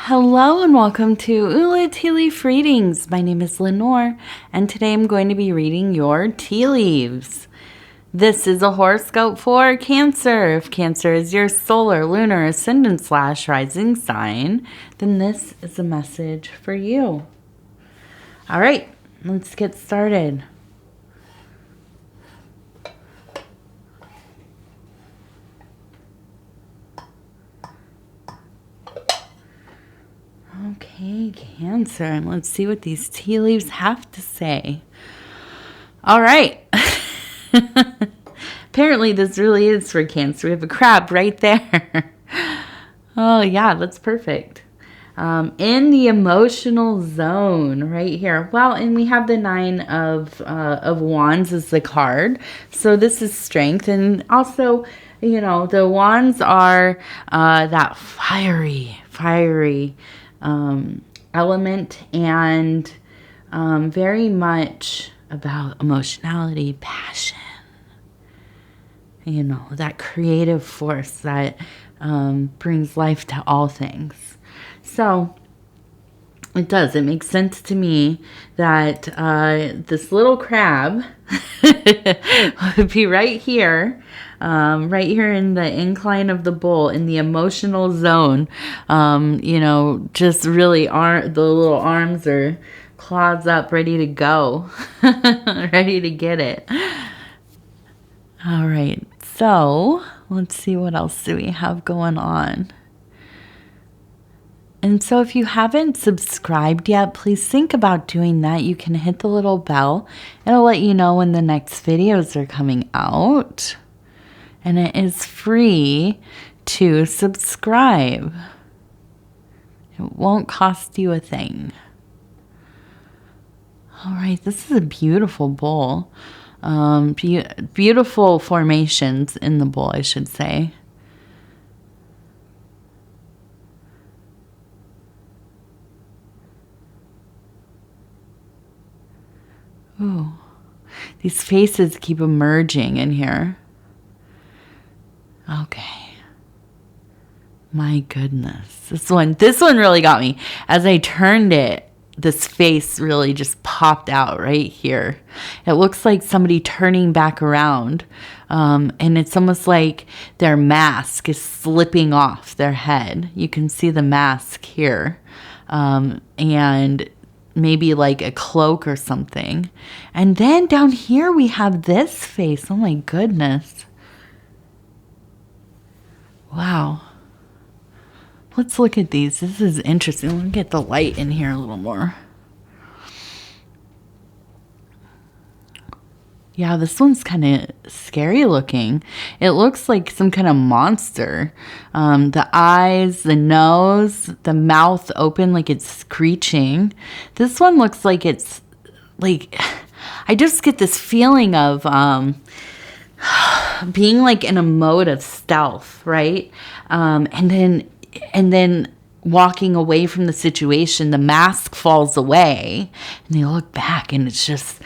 Hello and welcome to Ula Tea Leaf Readings. My name is Lenor, and today I'm going to be reading your tea leaves. This is a horoscope for Cancer. If Cancer is your solar, lunar, ascendant / rising sign, then this is a message for you. All right, let's get started. Okay, Cancer, and let's see what these tea leaves have to say. All right. Apparently this really is for Cancer. We have a crab right there. Oh, yeah, that's perfect. In the emotional zone right here. Well, and we have the Nine of Wands as the card. So this is strength. And also, you know, the Wands are that fiery element, and very much about emotionality, passion, you know, that creative force that brings life to all things. So it does. It makes sense to me that this little crab would be right here in the incline of the bowl, in the emotional zone. You know, just really the little arms or claws up, ready to go, ready to get it. All right, so let's see what else do we have going on. And so if you haven't subscribed yet, please think about doing that. You can hit the little bell. It'll let you know when the next videos are coming out. And it is free to subscribe. It won't cost you a thing. All right, this is a beautiful bowl. Beautiful formations in the bowl, I should say. Ooh, these faces keep emerging in here. Okay. My goodness. This one really got me. As I turned it, this face really just popped out right here. It looks like somebody turning back around. And it's almost like their mask is slipping off their head. You can see the mask here. And maybe like a cloak or something. And then down here we have this face. Oh my goodness. Wow. Let's look at these. This is interesting. Let me get the light in here a little more. Yeah, this one's kind of scary looking. It looks like some kind of monster. The eyes, the nose, the mouth open like it's screeching. This one looks like it's like, I just get this feeling of being like in a mode of stealth, right? And then walking away from the situation, the mask falls away, and they look back, and it's just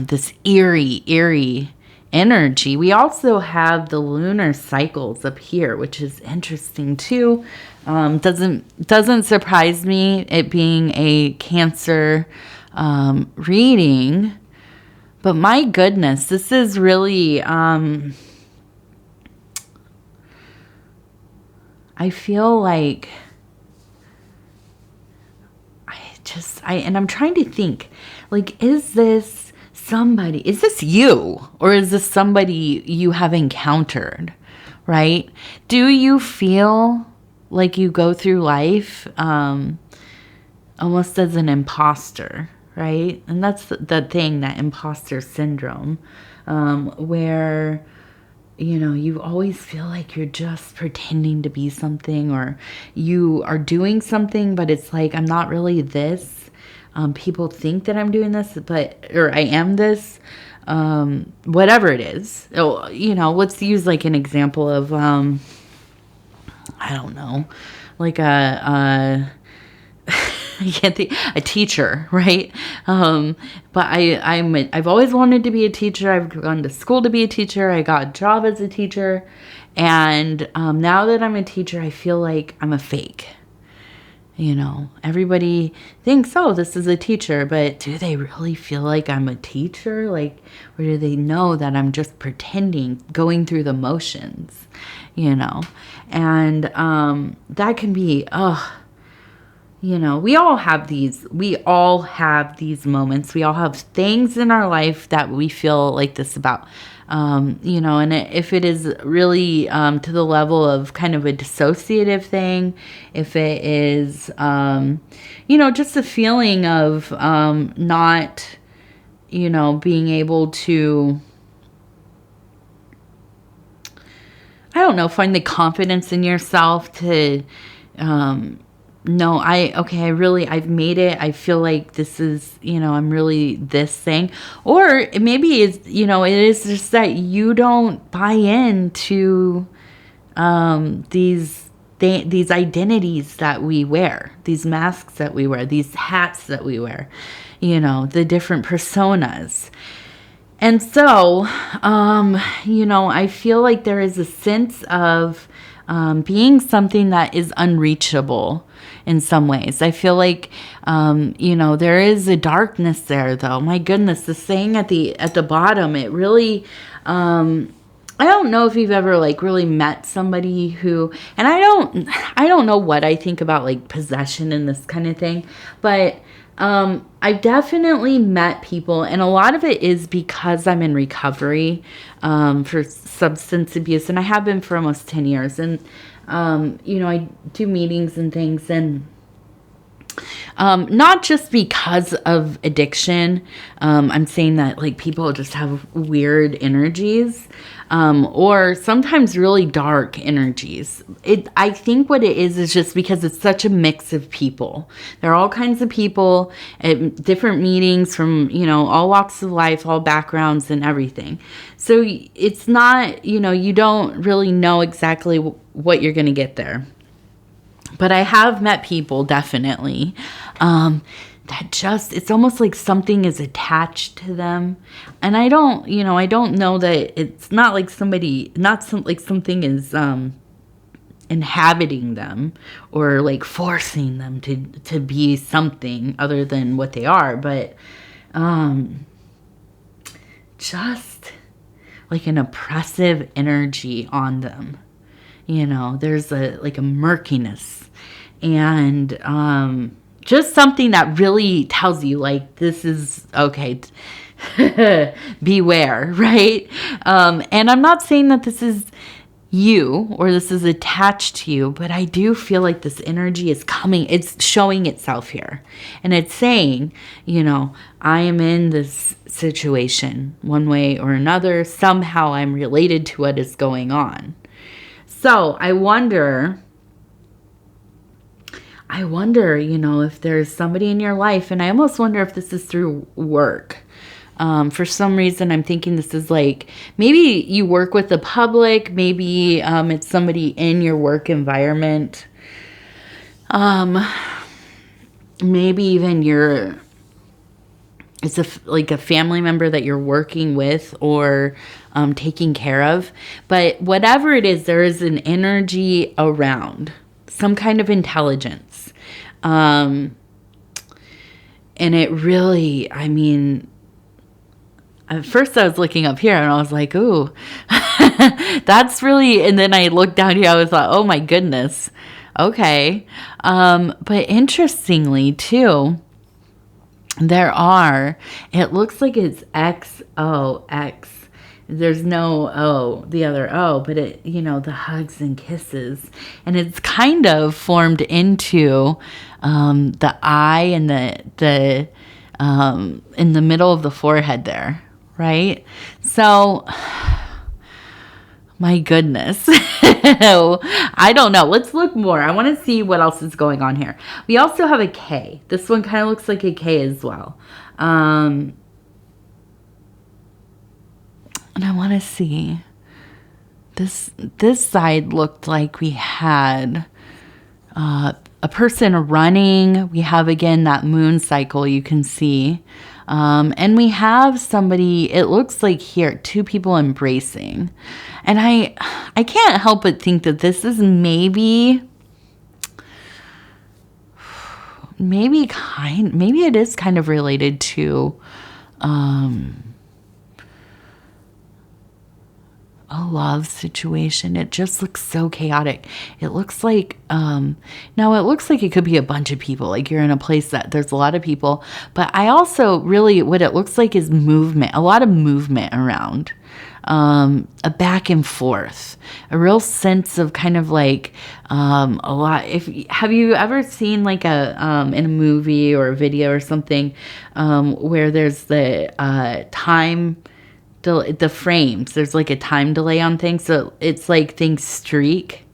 this eerie energy. We also have the lunar cycles up here, which is interesting too. Doesn't surprise me, it being a Cancer reading, but my goodness, this is really I feel like I'm trying to think, like, is this you, or is this somebody you have encountered, right? Do you feel like you go through life almost as an imposter, right? And that's the thing, that imposter syndrome, where, you know, you always feel like you're just pretending to be something, or you are doing something, but it's like, I'm not really this. People think that I'm doing this, or I am this, whatever it is. You know, let's use like an example of, I don't know, like I can't think, a teacher, right? But I've always wanted to be a teacher. I've gone to school to be a teacher. I got a job as a teacher. And now that I'm a teacher, I feel like I'm a fake. Everybody thinks, oh, this is a teacher, but do they really feel like I'm a teacher? Or do they know that I'm just pretending, going through the motions, And that can be, we all have these moments. We all have things in our life that we feel like this about. And if it is really to the level of kind of a dissociative thing, if it is, just a feeling of not, being able to, find the confidence in yourself to, no, I've made it. I feel like this is, I'm really this thing. Or maybe it's, it is just that you don't buy into these identities that we wear, these masks that we wear, these hats that we wear, the different personas. And so, I feel like there is a sense of being something that is unreachable in some ways. I feel like, there is a darkness there, though. My goodness, the saying at the bottom, it really, I don't know if you've ever really met somebody who, and I don't know what I think about possession and this kind of thing, but I've definitely met people, and a lot of it is because I'm in recovery for substance abuse, and I have been for almost 10 years. And, I do meetings and things, and not just because of addiction. I'm saying that people just have weird energies, or sometimes really dark energies. I think what it is just because it's such a mix of people. There are all kinds of people at different meetings from, all walks of life, all backgrounds and everything. So it's not, you don't really know exactly what you're going to get there. But I have met people, definitely, that it's almost like something is attached to them. And I don't know that it's not like something is inhabiting them or forcing them to be something other than what they are. But just an oppressive energy on them. There's a murkiness and just something that really tells you this is okay. Beware, right? And I'm not saying that this is you or this is attached to you, but I do feel like this energy is coming. It's showing itself here, and it's saying, I am in this situation one way or another. Somehow I'm related to what is going on. So I wonder, if there's somebody in your life, and I almost wonder if this is through work. For some reason, I'm thinking this is maybe you work with the public, maybe it's somebody in your work environment. Maybe even it's a family member that you're working with or taking care of. But whatever it is, there is an energy around, some kind of intelligence. And it really, at first I was looking up here and I was like, ooh, that's really, and then I looked down here, I was like, oh my goodness. Okay. But interestingly too, it looks like it's XOX. There's no O, the other O, but it, the hugs and kisses. And it's kind of formed into the eye and the in the middle of the forehead there, right? So, my goodness. I don't know. Let's look more. I want to see what else is going on here. We also have a K. This one kind of looks like a K as well. And I want to see. This side looked like we had a person running. We have, again, that moon cycle you can see. And we have somebody, it looks like here, two people embracing. And I can't help but think that this is maybe, maybe it is kind of related to a love situation. It just looks so chaotic. It looks like now it looks like it could be a bunch of people, like you're in a place that there's a lot of people, but I also really, what it looks like is movement, a lot of movement around, a back and forth, a real sense of kind of like a lot. Have you ever seen like in a movie or a video or something where there's the time, the frames, there's like a time delay on things, so it's like things streak,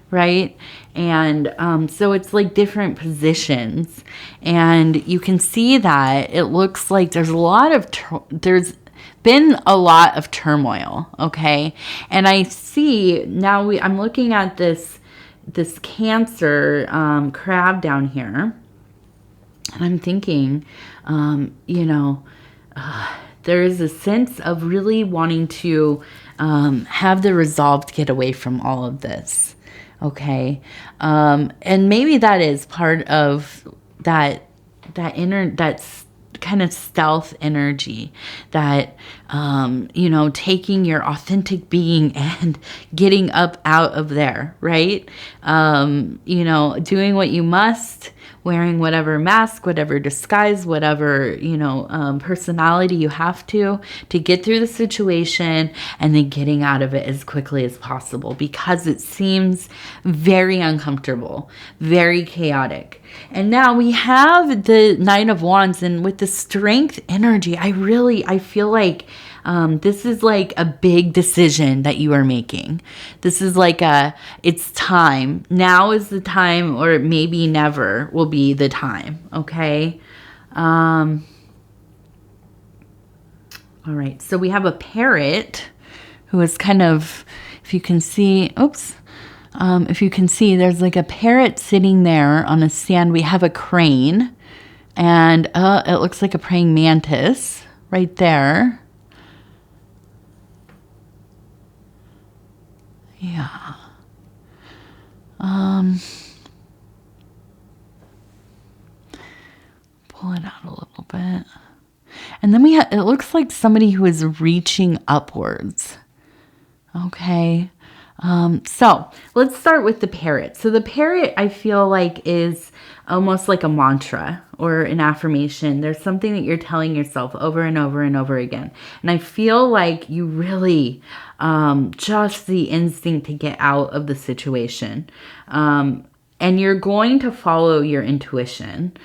right? And so it's like different positions, and you can see that it looks like there's been a lot of turmoil, okay? And I see now I'm looking at this Cancer crab down here, and I'm thinking, there is a sense of really wanting to have the resolve to get away from all of this, okay? And maybe that is part of that kind of stealth energy, that taking your authentic being and getting up out of there, right? Doing what you must, wearing whatever mask, whatever disguise, whatever, personality you have to get through the situation, and then getting out of it as quickly as possible, because it seems very uncomfortable, very chaotic. And now we have the Knight of Wands, and with the Strength energy, I feel like this is like a big decision that you are making. This is like it's time. Now is the time, or maybe never will be the time, okay? All right, so we have a parrot who is kind of, if you can see, there's like a parrot sitting there on a stand. We have a crane, and it looks like a praying mantis right there. Yeah. Pull it out a little bit. And then it looks like somebody who is reaching upwards. Okay. So let's start with the parrot. So the parrot, I feel like, is almost like a mantra or an affirmation. There's something that you're telling yourself over and over and over again. And I feel like you really, just the instinct to get out of the situation. And you're going to follow your intuition.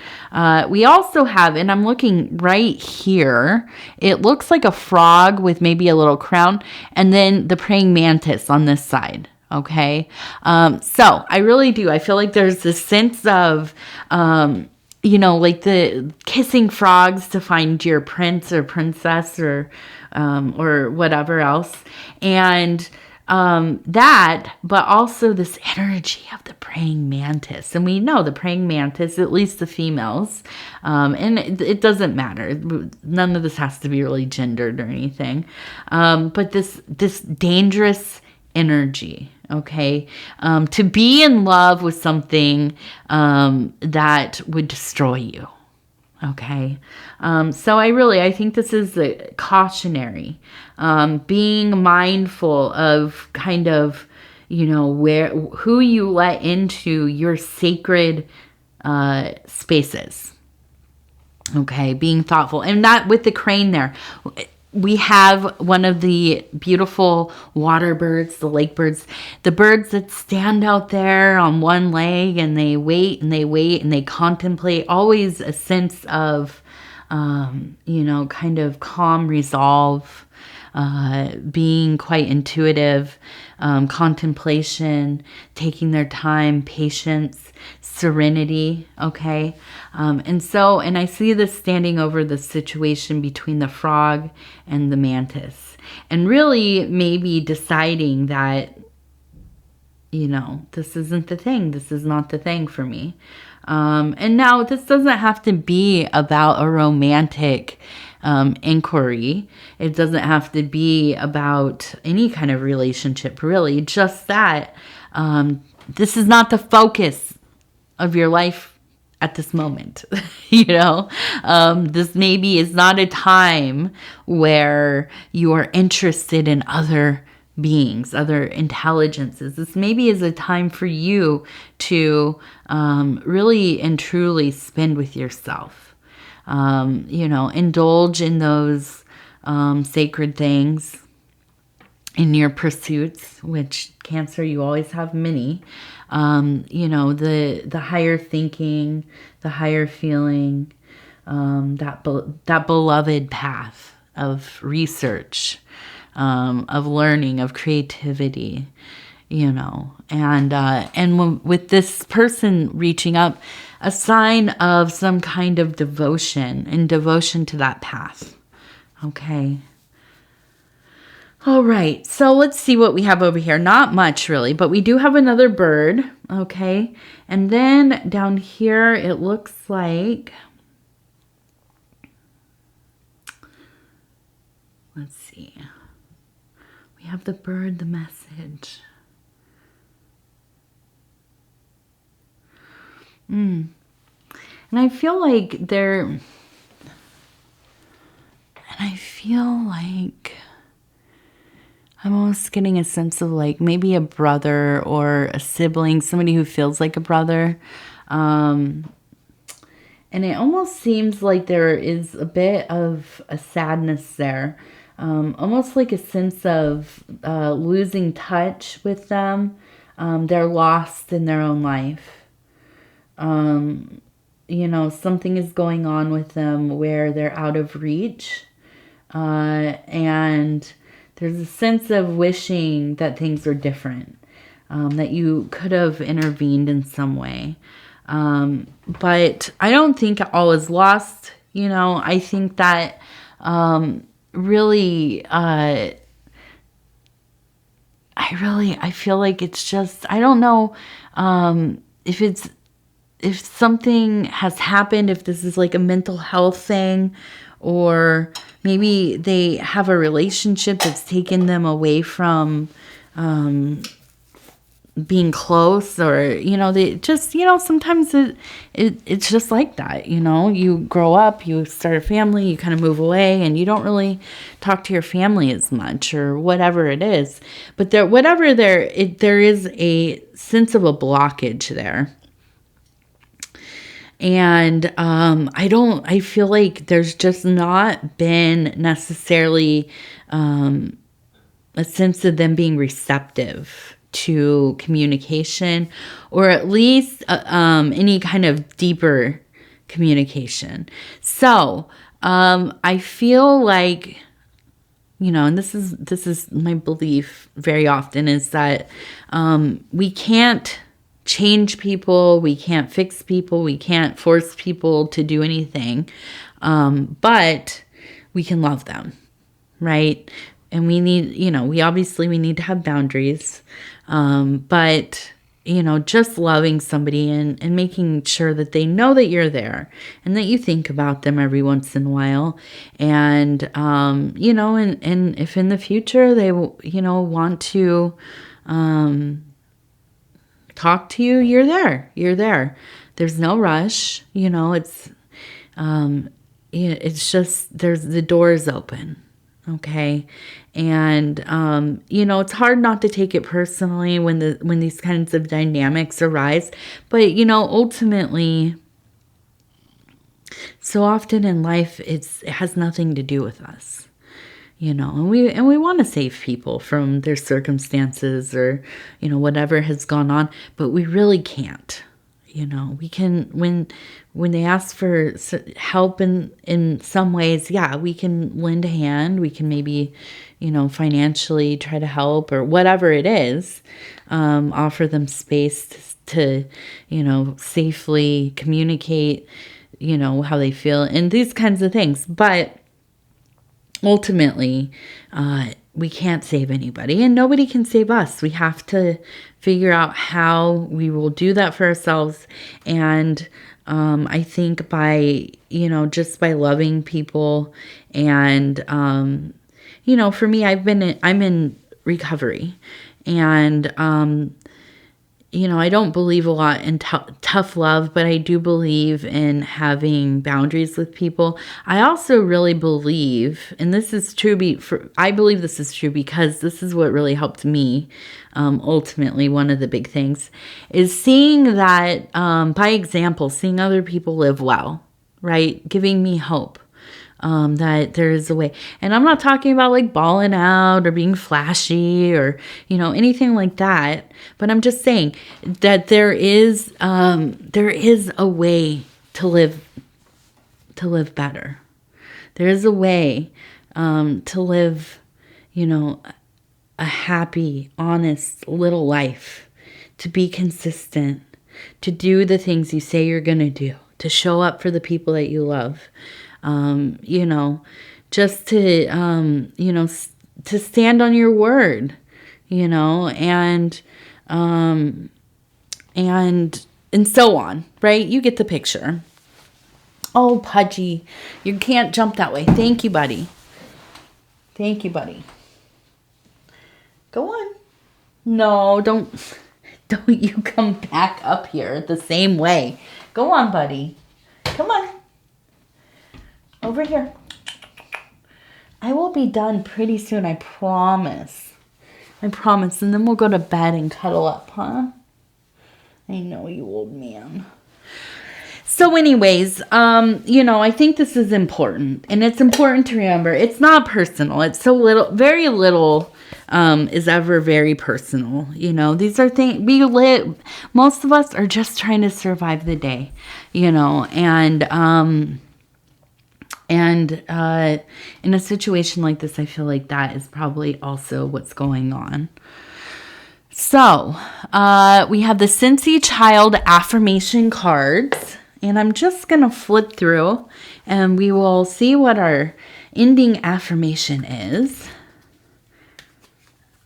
We also have, and I'm looking right here, it looks like a frog with maybe a little crown, and then the praying mantis on this side. Okay. So I really do. I feel like there's this sense of, like the kissing frogs to find your prince or princess or whatever else. And that, but also this energy of the praying mantis. And we know the praying mantis, at least the females, and it doesn't matter. None of this has to be really gendered or anything. But this dangerous energy, okay? To be in love with something that would destroy you. Okay. So I think this is a cautionary, being mindful of kind of, who you let into your sacred spaces. Okay. Being thoughtful. And that with the crane there, we have one of the beautiful water birds, the lake birds, the birds that stand out there on one leg, and they wait and they wait and they contemplate, always a sense of, kind of calm resolve, being quite intuitive, contemplation, taking their time, patience, serenity. Okay. And I see this standing over the situation between the frog and the mantis, and really maybe deciding that, this isn't the thing. This is not the thing for me. And now this doesn't have to be about a romantic inquiry. It doesn't have to be about any kind of relationship, really. Just that this is not the focus of your life at this moment. This maybe is not a time where you are interested in other beings, other intelligences. This maybe is a time for you to really and truly spend with yourself. Indulge in those sacred things in your pursuits, which Cancer, you always have many. The higher thinking, the higher feeling, that beloved path of research, of learning, of creativity, with this person reaching up, a sign of some kind of devotion to that path. Okay. All right, so let's see what we have over here. Not much, really, but we do have another bird, okay? And then down here, it looks like, let's see. We have the bird, the message. And I feel like I'm almost getting a sense of like maybe a brother or a sibling, somebody who feels like a brother. And it almost seems like there is a bit of a sadness there. Almost like a sense of losing touch with them. They're lost in their own life. Something is going on with them where they're out of reach. And there's a sense of wishing that things were different, that you could have intervened in some way. But I don't think all is lost. I think that really, I feel like it's just, I don't know if something has happened, if this is like a mental health thing, or maybe they have a relationship that's taken them away from being close, or, they just, sometimes it's just like that, you grow up, you start a family, you kind of move away, and you don't really talk to your family as much, or whatever it is. But there is a sense of a blockage there. And I feel like there's just not been necessarily a sense of them being receptive to communication, or at least any kind of deeper communication. So I feel like, and this is my belief very often, is that we can't change people, we can't fix people, we can't force people to do anything, but we can love them, right? And we need, we need to have boundaries, but just loving somebody and making sure that they know that you're there and that you think about them every once in a while, and and if in the future they want to talk to you, you're there. There's no rush. It's just, the door is open. Okay. And, it's hard not to take it personally when these kinds of dynamics arise, but, ultimately, so often in life, it has nothing to do with us. And we want to save people from their circumstances, or, whatever has gone on, but we really can't. We can, when they ask for help in some ways, yeah, we can lend a hand. We can maybe, financially try to help, or whatever it is, offer them space to safely communicate, how they feel, and these kinds of things. But ultimately, we can't save anybody, and nobody can save us. We have to figure out how we will do that for ourselves. And I think by, just by loving people, and, for me, I'm in recovery, and, I don't believe a lot in tough love, but I do believe in having boundaries with people. I also really believe, and this is true, I believe this is true because this is what really helped me. Ultimately, one of the big things is seeing that, by example, seeing other people live well, right? Giving me hope. That there is a way. And I'm not talking about like balling out or being flashy or, anything like that. But I'm just saying that there is a way to live better. There is a way to live, a happy, honest little life, to be consistent, to do the things you say you're going to do, to show up for the people that you love. Just to, to stand on your word, and so on, right? You get the picture. Oh, Pudgy, you can't jump that way. Thank you, buddy. Thank you, buddy. Go on. No, don't you come back up here the same way. Go on, buddy. Come on. Over here. I will be done pretty soon, I promise. I promise. And then we'll go to bed and cuddle up, huh? I know, you old man. So anyways, I think this is important. And it's important to remember, it's not personal. It's so little, very little is ever very personal. These are things we live. Most of us are just trying to survive the day, And in a situation like this, I feel like that is probably also what's going on. So we have the Cincy Child affirmation cards. And I'm just going to flip through and we will see what our ending affirmation is.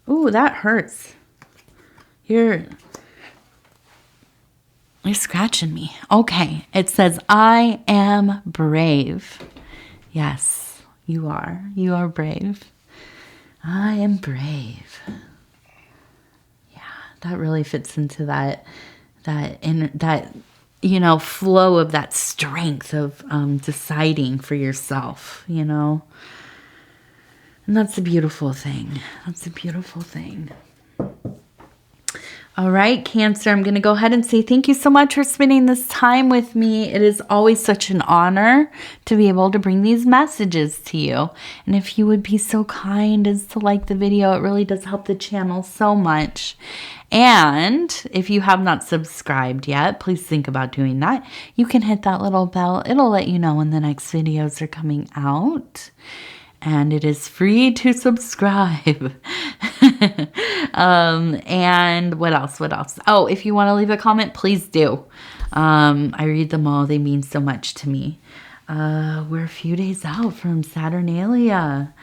Ooh, that hurts. You're scratching me. Okay. It says, I am brave. Yes, you are. You are brave. I am brave. Yeah, that really fits into that flow of that strength of deciding for yourself, And that's a beautiful thing. That's a beautiful thing. All right, Cancer, I'm going to go ahead and say thank you so much for spending this time with me. It is always such an honor to be able to bring these messages to you. And if you would be so kind as to like the video, it really does help the channel so much. And if you have not subscribed yet, please think about doing that. You can hit that little bell. It'll let you know when the next videos are coming out. And it is free to subscribe. And what else? Oh, if you want to leave a comment, please do. I read them all. They mean so much to me. We're a few days out from Saturnalia.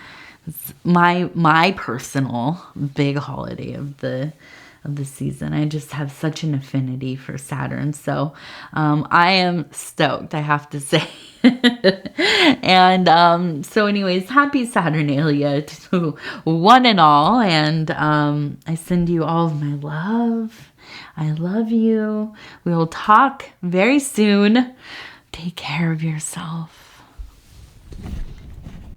It's my personal big holiday of the season. I just have such an affinity for Saturn. So I am stoked, I have to say. And so anyways, happy Saturnalia to one and all. And I send you all of my love. I love you. We will talk very soon. Take care of yourself.